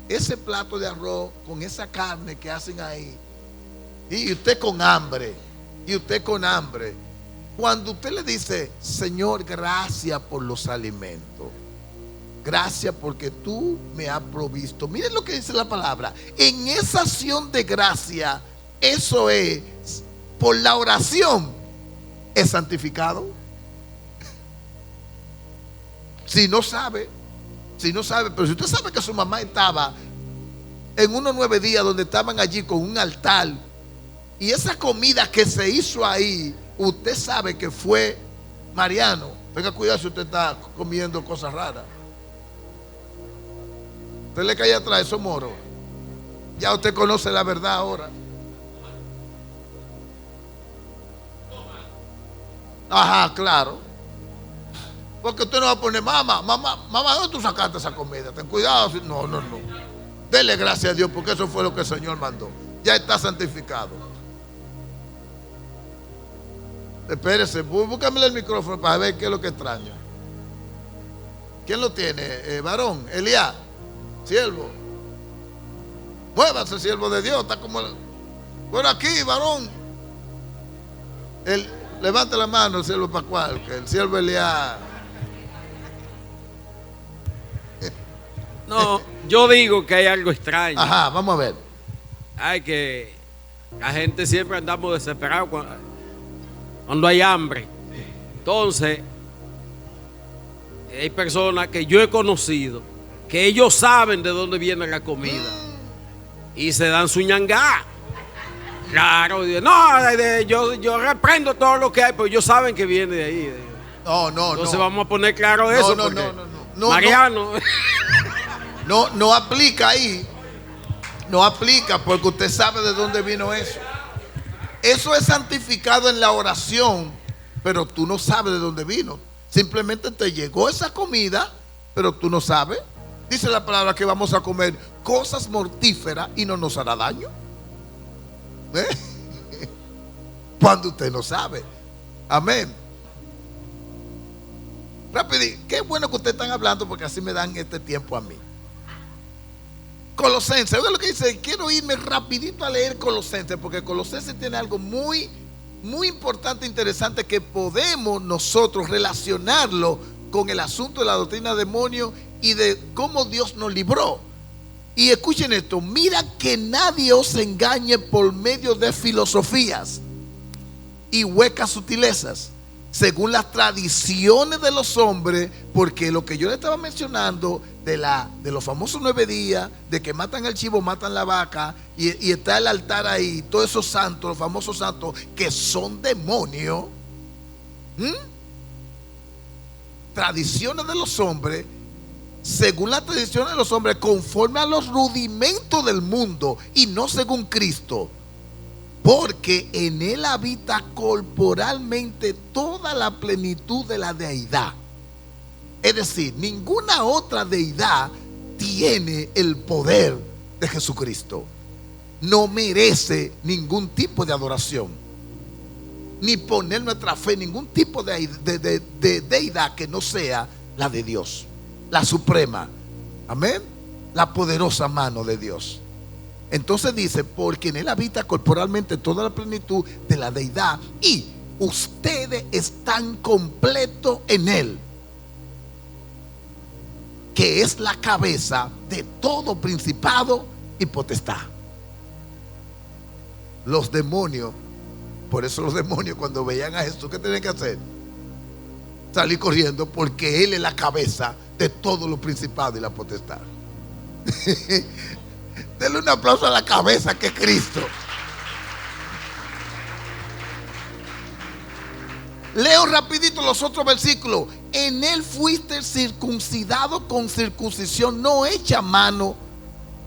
ese plato de arroz con esa carne que hacen ahí, y usted con hambre, cuando usted le dice: Señor, gracias por los alimentos, gracias porque tú me has provisto. Miren lo que dice la palabra. En esa acción de gracia, eso es, por la oración, es santificado. Si no sabe, pero si usted sabe que su mamá estaba en unos 9 días donde estaban allí con un altar, y esa comida que se hizo ahí, usted sabe que fue Mariano. Tenga cuidado si usted está comiendo cosas raras. Usted le cae atrás, esos moros. Ya usted conoce la verdad ahora. Ajá, claro. Porque usted no va a poner: mamá, ¿dónde tú sacaste esa comida? Ten cuidado. No. Dele gracias a Dios porque eso fue lo que el Señor mandó. Ya está santificado. Espérese, búscame el micrófono para ver qué es lo que extraña. ¿Quién lo tiene? Varón, Elías, siervo. Muévase, siervo de Dios. Está como por aquí, varón. Levante la mano, el siervo Pascual, que el siervo Elías. No, yo digo que hay algo extraño. Ajá, vamos a ver. Hay que la gente siempre andamos desesperados cuando hay hambre. Entonces, hay personas que yo he conocido que ellos saben de dónde viene la comida y se dan su ñangá. Claro, yo reprendo todo lo que hay, pero ellos saben que viene de ahí. No. Entonces vamos a poner claro eso. No, Mariano. No aplica ahí. No aplica porque usted sabe de dónde vino eso. Eso es santificado en la oración, pero tú no sabes de dónde vino. Simplemente te llegó esa comida, pero tú no sabes. Dice la palabra que vamos a comer cosas mortíferas y no nos hará daño. Cuando usted no sabe. Amén. Rápido, qué bueno que ustedes están hablando porque así me dan este tiempo a mí. Colosenses, oiga lo que dice. Quiero irme rapidito a leer Colosenses, porque Colosenses tiene algo muy, muy importante, interesante, que podemos nosotros relacionarlo con el asunto de la doctrina de demonios y de cómo Dios nos libró. Y escuchen esto: mira que nadie os engañe por medio de filosofías y huecas sutilezas, según las tradiciones de los hombres, porque lo que yo le estaba mencionando de los famosos 9 días, de que matan el chivo, matan la vaca, y está el altar ahí, todos esos santos, los famosos santos, que son demonios. Tradiciones de los hombres, según las tradiciones de los hombres, conforme a los rudimentos del mundo, y no según Cristo. Porque en él habita corporalmente toda la plenitud de la deidad. Es decir, ninguna otra deidad tiene el poder de Jesucristo. No merece ningún tipo de adoración, ni poner nuestra fe en ningún tipo de deidad que no sea la de Dios, la suprema. Amén. La poderosa mano de Dios. Entonces dice: porque en él habita corporalmente toda la plenitud de la deidad, y ustedes están completos en él, que es la cabeza de todo principado y potestad. Los demonios, por eso los demonios cuando veían a Jesús, ¿qué tenían que hacer? Salir corriendo, porque él es la cabeza de todo lo principado y la potestad. Denle un aplauso a la cabeza que es Cristo. Leo rapidito los otros versículos. En él fuiste circuncidado con circuncisión no hecha a mano,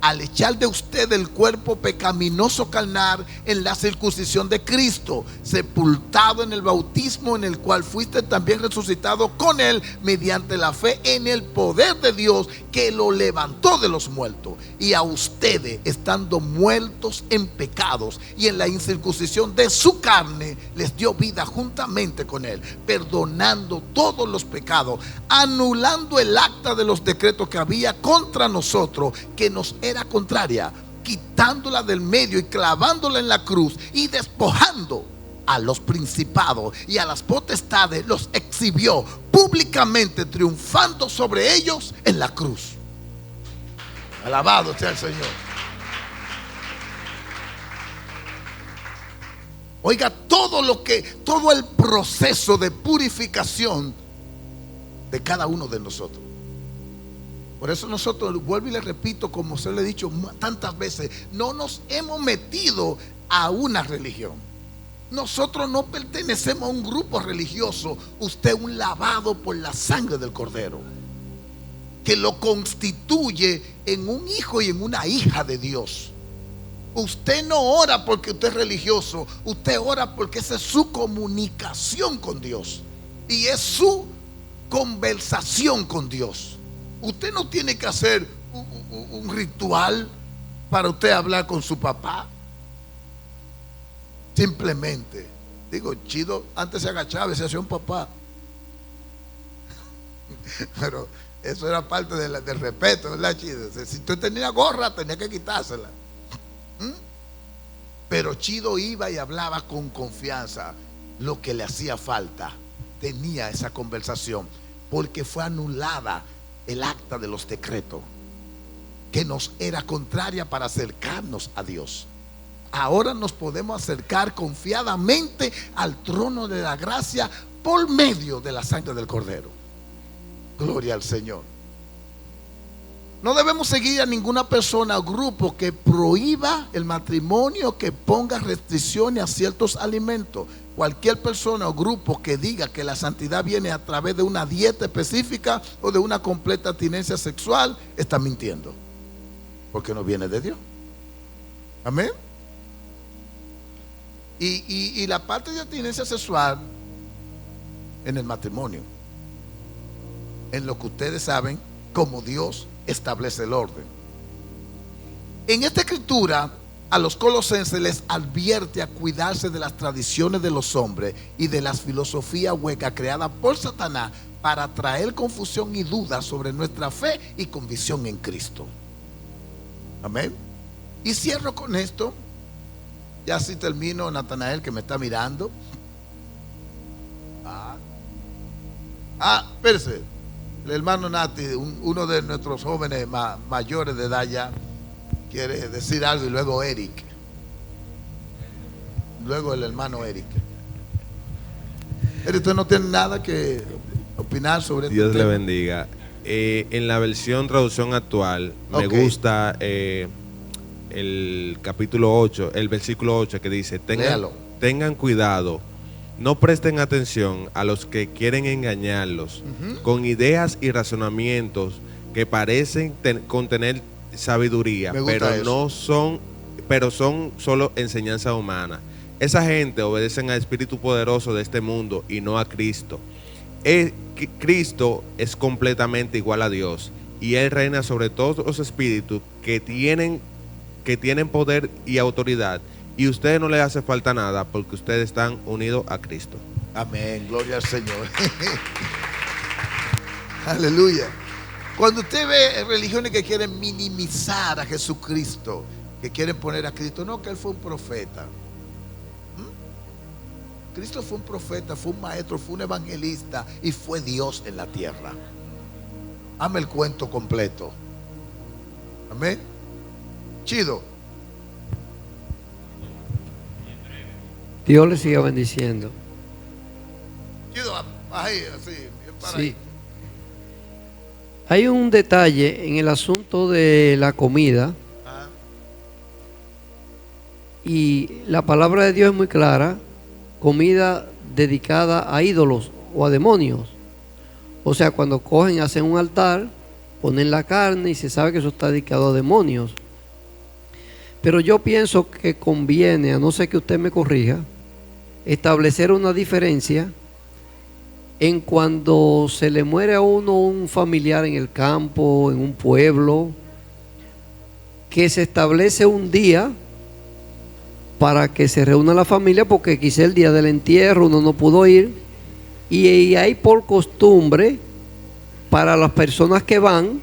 al echar de usted el cuerpo pecaminoso carnal en la circuncisión de Cristo, sepultado en el bautismo en el cual fuiste también resucitado con él mediante la fe en el poder de Dios que lo levantó de los muertos. Y a ustedes, estando muertos en pecados y en la incircuncisión de su carne, les dio vida juntamente con él, perdonando todos los pecados, anulando el acta de los decretos que había contra nosotros, que nos era contraria, quitándola del medio y clavándola en la cruz, y despojando a los principados y a las potestades, los exhibió públicamente, triunfando sobre ellos en la cruz. Alabado sea el Señor. Oiga, todo el proceso de purificación de cada uno de nosotros. Por eso nosotros, vuelvo y le repito, como se lo he dicho tantas veces, no nos hemos metido a una religión. Nosotros no pertenecemos a un grupo religioso. Usted es un lavado por la sangre del Cordero, que lo constituye en un hijo y en una hija de Dios. Usted no ora porque usted es religioso, usted ora porque esa es su comunicación con Dios y es su conversación con Dios. Usted no tiene que hacer un ritual para usted hablar con su papá. Simplemente, digo, Chido antes se agachaba y se hacía un papá. Pero eso era parte del respeto, ¿verdad, Chido? Si usted tenía gorra, tenía que quitársela. Pero Chido iba y hablaba con confianza lo que le hacía falta. Tenía esa conversación porque fue anulada el acta de los decretos que nos era contraria para acercarnos a Dios. Ahora nos podemos acercar confiadamente al trono de la gracia por medio de la sangre del Cordero. Gloria al Señor. No debemos seguir a ninguna persona o grupo que prohíba el matrimonio, que ponga restricciones a ciertos alimentos. Cualquier persona o grupo que diga que la santidad viene a través de una dieta específica o de una completa abstinencia sexual, está mintiendo, porque no viene de Dios. Amén. Y la parte de abstinencia sexual en el matrimonio, en lo que ustedes saben, como Dios establece el orden. En esta escritura a los colosenses les advierte a cuidarse de las tradiciones de los hombres y de las filosofías huecas creadas por Satanás para traer confusión y dudas sobre nuestra fe y convicción en Cristo. Amén. Y cierro con esto. Ya así termino, Natanael, que me está mirando. Espérese. El hermano Nati, uno de nuestros jóvenes mayores de edad ya, quiere decir algo, y luego Eric. Luego el hermano Eric. Eric, ¿usted no tiene nada que opinar sobre esto? Dios le bendiga. En la versión traducción actual, me gusta el capítulo 8, el versículo 8 que dice, tengan cuidado, no presten atención a los que quieren engañarlos con ideas y razonamientos que parecen contener sabiduría, pero son solo enseñanza humana. Esa gente obedecen al espíritu poderoso de este mundo y no a Cristo. Cristo es completamente igual a Dios y Él reina sobre todos los espíritus que tienen poder y autoridad, y a ustedes no les hace falta nada porque ustedes están unidos a Cristo. Amén, gloria al Señor. Aleluya. Cuando usted ve religiones que quieren minimizar a Jesucristo, que quieren poner a Cristo, no, que Él fue un profeta. Cristo fue un profeta, fue un maestro, fue un evangelista y fue Dios en la tierra. Hame el cuento completo. Amén. Chido. Dios le siga bendiciendo. Chido, ahí, así, para sí. ahí. Hay un detalle en el asunto de la comida. Y la palabra de Dios es muy clara. Comida dedicada a ídolos o a demonios. O sea, cuando cogen, hacen un altar, ponen la carne y se sabe que eso está dedicado a demonios. Pero yo pienso que conviene, a no ser que usted me corrija, establecer una diferencia en cuando se le muere a uno un familiar en el campo, en un pueblo, que se establece un día para que se reúna la familia, porque quizá el día del entierro uno no pudo ir, y hay por costumbre para las personas que van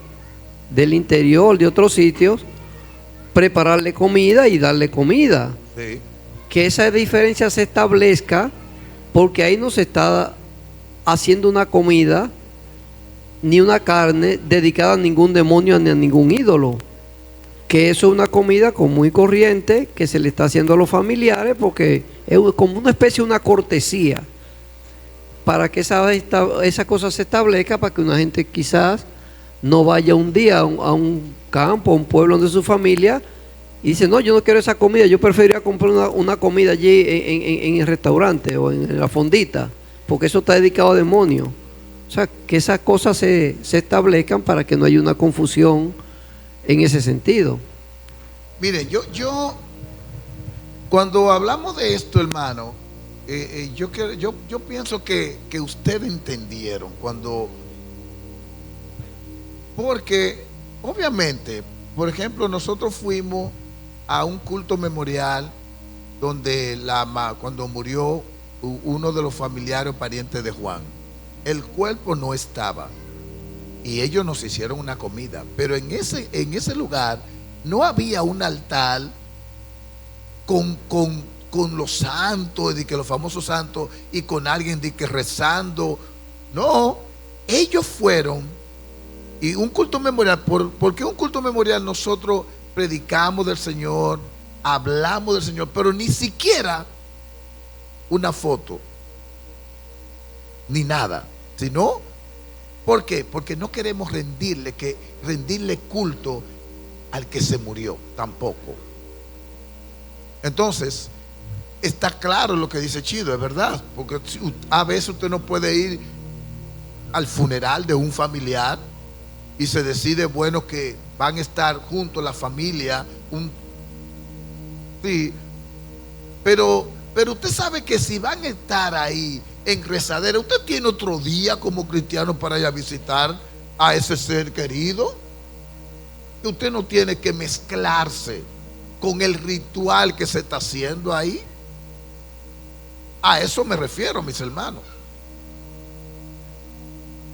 del interior, de otros sitios, prepararle comida y darle comida. Sí. Que esa diferencia se establezca, porque ahí no se está haciendo una comida ni una carne dedicada a ningún demonio ni a ningún ídolo, que eso es una comida muy corriente que se le está haciendo a los familiares, porque es como una especie de una cortesía para que esa cosa se establezca, para que una gente quizás no vaya un día a un campo, a un pueblo donde su familia y dice, no, yo no quiero esa comida, yo preferiría comprar una comida allí en el restaurante o en la fondita, porque eso está dedicado a demonios. O sea, que esas cosas se establezcan para que no haya una confusión en ese sentido. Miren, yo cuando hablamos de esto, hermano, yo pienso que ustedes entendieron porque obviamente, por ejemplo, nosotros fuimos a un culto memorial donde cuando murió uno de los familiares o parientes de Juan, el cuerpo no estaba y ellos nos hicieron una comida, pero en ese lugar no había un altar con los santos, de que los famosos santos, y con alguien de que rezando. No, ellos fueron, y un culto memorial, porque un culto memorial nosotros predicamos del Señor, hablamos del Señor, pero ni siquiera una foto, ni nada, sino, ¿por qué? Porque no queremos rendirle culto al que se murió, tampoco. Entonces, está claro lo que dice Chido, es verdad, porque a veces usted no puede ir al funeral de un familiar y se decide, bueno, que van a estar juntos la familia, sí, pero usted sabe que si van a estar ahí en rezadera, usted tiene otro día como cristiano para ir a visitar a ese ser querido. Usted no tiene que mezclarse con el ritual que se está haciendo ahí. A eso me refiero, mis hermanos.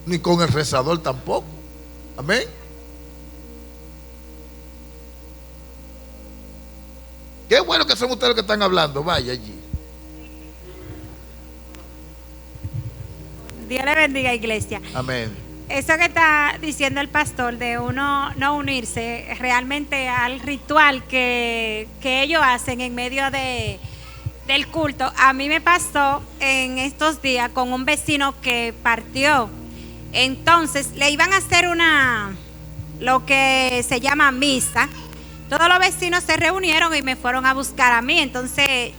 Ni con el rezador tampoco. Amén. Qué bueno que son ustedes los que están hablando. Vaya allí. Dios le bendiga, iglesia. Amén. Eso que está diciendo el pastor de uno no unirse realmente al ritual que ellos hacen en medio del culto. A mí me pasó en estos días con un vecino que partió. Entonces le iban a hacer lo que se llama misa. Todos los vecinos se reunieron y me fueron a buscar a mí. Entonces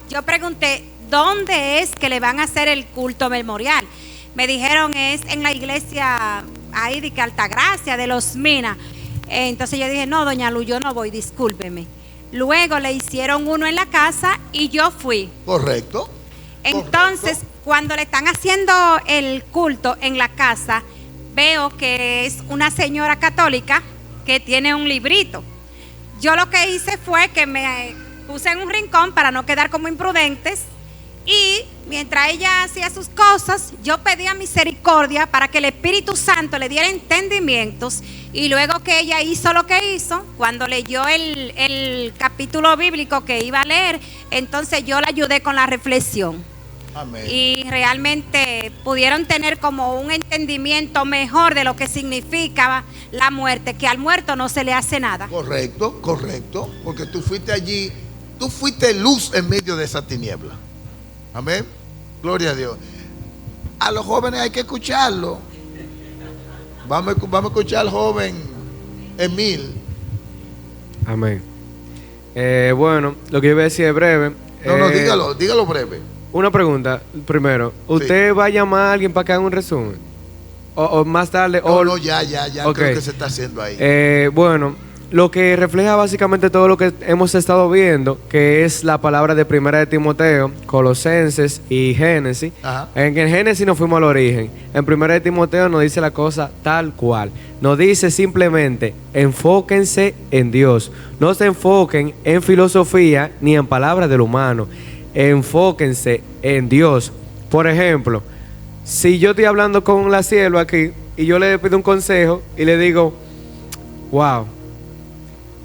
yo pregunté, ¿dónde es que le van a hacer el culto memorial? Me dijeron, es en la iglesia ahí de Altagracia, de Los Minas. Entonces yo dije, no, doña Lu, yo no voy, discúlpeme. Luego le hicieron uno en la casa y yo fui. Correcto. Entonces, cuando le están haciendo el culto en la casa, veo que es una señora católica que tiene un librito. Yo lo que hice fue que me puse en un rincón para no quedar como imprudentes. Y mientras ella hacía sus cosas, yo pedía misericordia para que el Espíritu Santo le diera entendimientos. Y luego que ella hizo lo que hizo, cuando leyó el capítulo bíblico que iba a leer, entonces yo la ayudé con la reflexión. Amén. Y realmente pudieron tener como un entendimiento mejor de lo que significaba la muerte, que al muerto no se le hace nada. Correcto, correcto, porque tú fuiste allí, tú fuiste luz en medio de esa tiniebla. Amén. Gloria a Dios. A los jóvenes hay que escucharlo. Vamos a escuchar al joven Emil. Amén. Bueno, lo que yo voy a decir es breve. No, dígalo breve. Una pregunta primero. ¿Usted va a llamar a alguien para que haga un resumen? O más tarde. No, ya, Okay. creo que se está haciendo ahí. Bueno, lo que refleja básicamente todo lo que hemos estado viendo, que es la palabra de Primera de Timoteo, Colosenses y Génesis. Ajá. En el Génesis nos fuimos al origen. En Primera de Timoteo nos dice la cosa tal cual. Nos dice simplemente, enfóquense en Dios. No se enfoquen en filosofía ni en palabras del humano. Enfóquense en Dios. Por ejemplo, si yo estoy hablando con la sierva aquí y yo le pido un consejo y le digo, wow,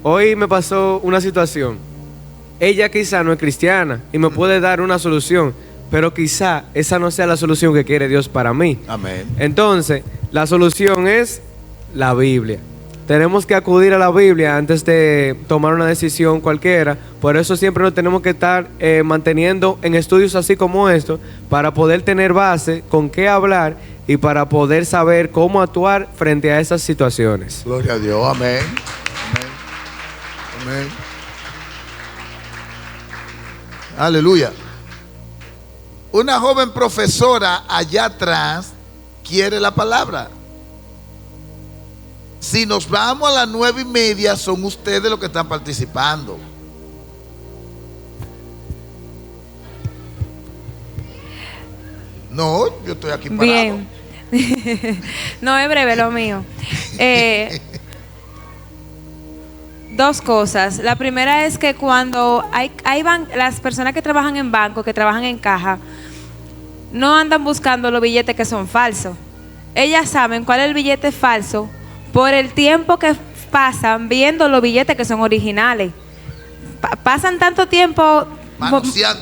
hoy me pasó una situación. Ella quizá no es cristiana y me puede dar una solución, pero quizá esa no sea la solución que quiere Dios para mí. Amén. Entonces, la solución es la Biblia. Tenemos que acudir a la Biblia antes de tomar una decisión cualquiera. Por eso siempre nos tenemos que estar manteniendo en estudios así como estos, para poder tener base con qué hablar y para poder saber cómo actuar frente a esas situaciones. Gloria a Dios. Amén. Amén. Amén. Aleluya. Una joven profesora allá atrás quiere la palabra. Si nos vamos a las 9:30, son ustedes los que están participando. No, yo estoy aquí parado. Bien. No, es breve lo mío. Dos cosas. La primera es que cuando hay las personas que trabajan en banco, que trabajan en caja, no andan buscando los billetes que son falsos. Ellas saben cuál es el billete falso por el tiempo que pasan viendo los billetes que son originales. Pasan tanto tiempo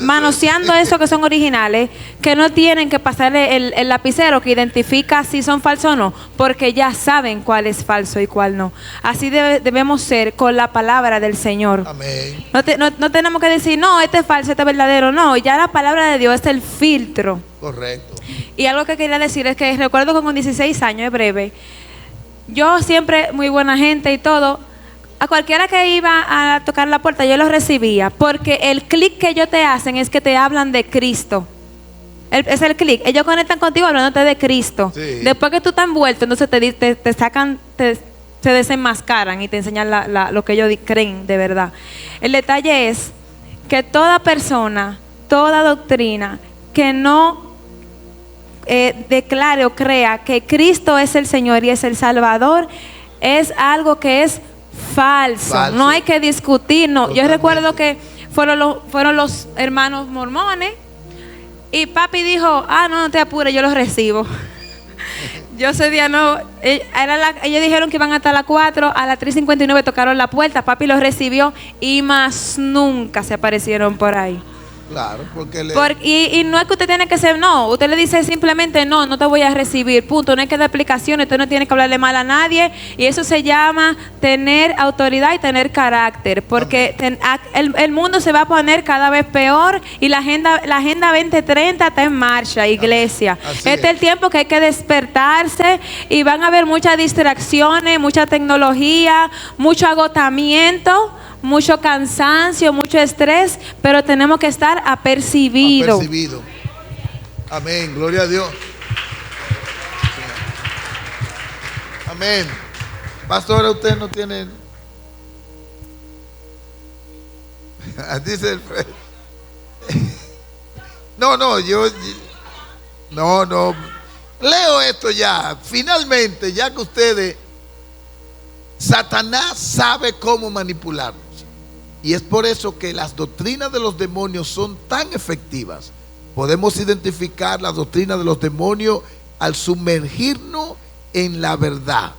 manoseando eso que son originales, que no tienen que pasarle el lapicero que identifica si son falsos o no, porque ya saben cuál es falso y cuál no. Así debemos ser con la palabra del Señor. Amén. No tenemos que decir, no, este es falso, este es verdadero. No, ya la palabra de Dios es el filtro. Correcto. Y algo que quería decir es que recuerdo que con 16 años, es breve, yo siempre, muy buena gente y todo, a cualquiera que iba a tocar la puerta yo los recibía, porque el clic que ellos te hacen es que te hablan de Cristo. Es el clic. Ellos conectan contigo hablándote de Cristo. Sí. Después que tú estás envuelto, entonces te sacan, te desenmascaran y te enseñan lo que ellos creen de verdad. El detalle es que toda persona, toda doctrina que no declare o crea que Cristo es el Señor y es el Salvador, es algo que es falso. No hay que discutir. No. Yo recuerdo que fueron los hermanos mormones y papi dijo, no te apures, yo los recibo. Yo ese día no, ellos dijeron que iban hasta las 4, a las 3:59 tocaron la puerta, papi los recibió y más nunca se aparecieron por ahí. Claro, porque y no es que usted tiene que ser, no, usted le dice simplemente no te voy a recibir, punto. No hay que dar explicaciones, usted no tiene que hablarle mal a nadie, y eso se llama tener autoridad y tener carácter, porque el mundo se va a poner cada vez peor y la agenda 2030 está en marcha, iglesia. Este es el tiempo que hay que despertarse y van a haber muchas distracciones, mucha tecnología, mucho agotamiento, mucho cansancio, mucho estrés, pero tenemos que estar apercibidos. Amén, gloria a Dios. Amén. Pastora, usted no tiene. Dice el No, leo esto ya. Finalmente, ya que ustedes, Satanás sabe cómo manipularnos. Y es por eso que las doctrinas de los demonios son tan efectivas. Podemos identificar las doctrinas de los demonios al sumergirnos en la verdad.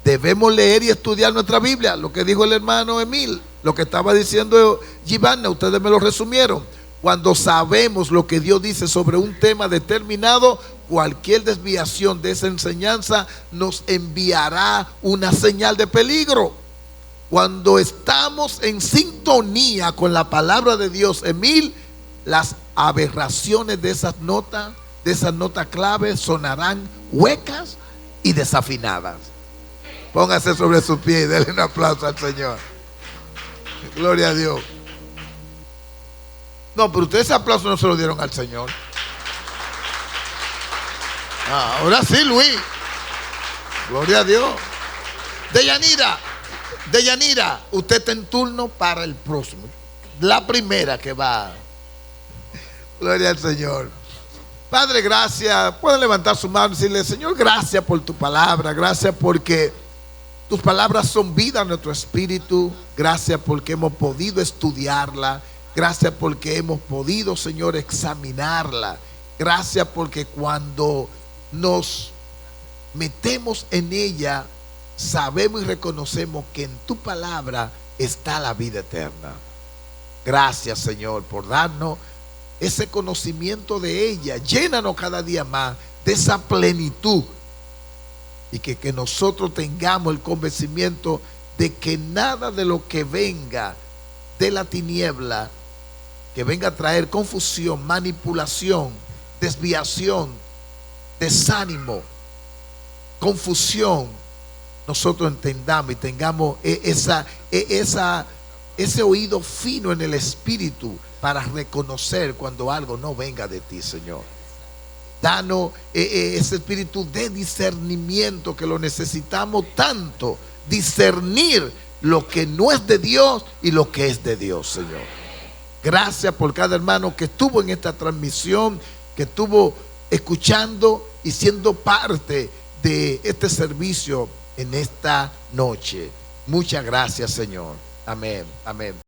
Debemos leer y estudiar nuestra Biblia. Lo que dijo el hermano Emil, lo que estaba diciendo Giovanna, ustedes me lo resumieron. Cuando sabemos lo que Dios dice sobre un tema determinado, cualquier desviación de esa enseñanza nos enviará una señal de peligro. Cuando estamos en sintonía con la palabra de Dios, Emil, las aberraciones de esas notas claves sonarán huecas y desafinadas. Póngase sobre su pie y denle un aplauso al Señor. Gloria a Dios. No, pero ustedes ese aplauso no se lo dieron al Señor. Ahora sí, Luis. Gloria a Dios. Deyanira, Deyanira, usted está en turno para el próximo. La primera que va. Gloria al Señor. Padre, gracias. Pueden levantar su mano y decirle: Señor, gracias por tu palabra. Gracias porque tus palabras son vida a nuestro espíritu. Gracias porque hemos podido estudiarla. Gracias porque hemos podido, Señor, examinarla. Gracias porque cuando nos metemos en ella, sabemos y reconocemos que en tu palabra está la vida eterna. Gracias, Señor, por darnos ese conocimiento de ella. Llénanos cada día más de esa plenitud y que nosotros tengamos el convencimiento de que nada de lo que venga de la tiniebla, que venga a traer confusión, manipulación, desviación, desánimo, confusión, nosotros entendamos y tengamos ese oído fino en el espíritu para reconocer cuando algo no venga de ti, Señor. Danos ese espíritu de discernimiento que lo necesitamos tanto, discernir lo que no es de Dios y lo que es de Dios, Señor. Gracias por cada hermano que estuvo en esta transmisión, que estuvo escuchando y siendo parte de este servicio en esta noche. Muchas gracias, Señor. Amén, amén.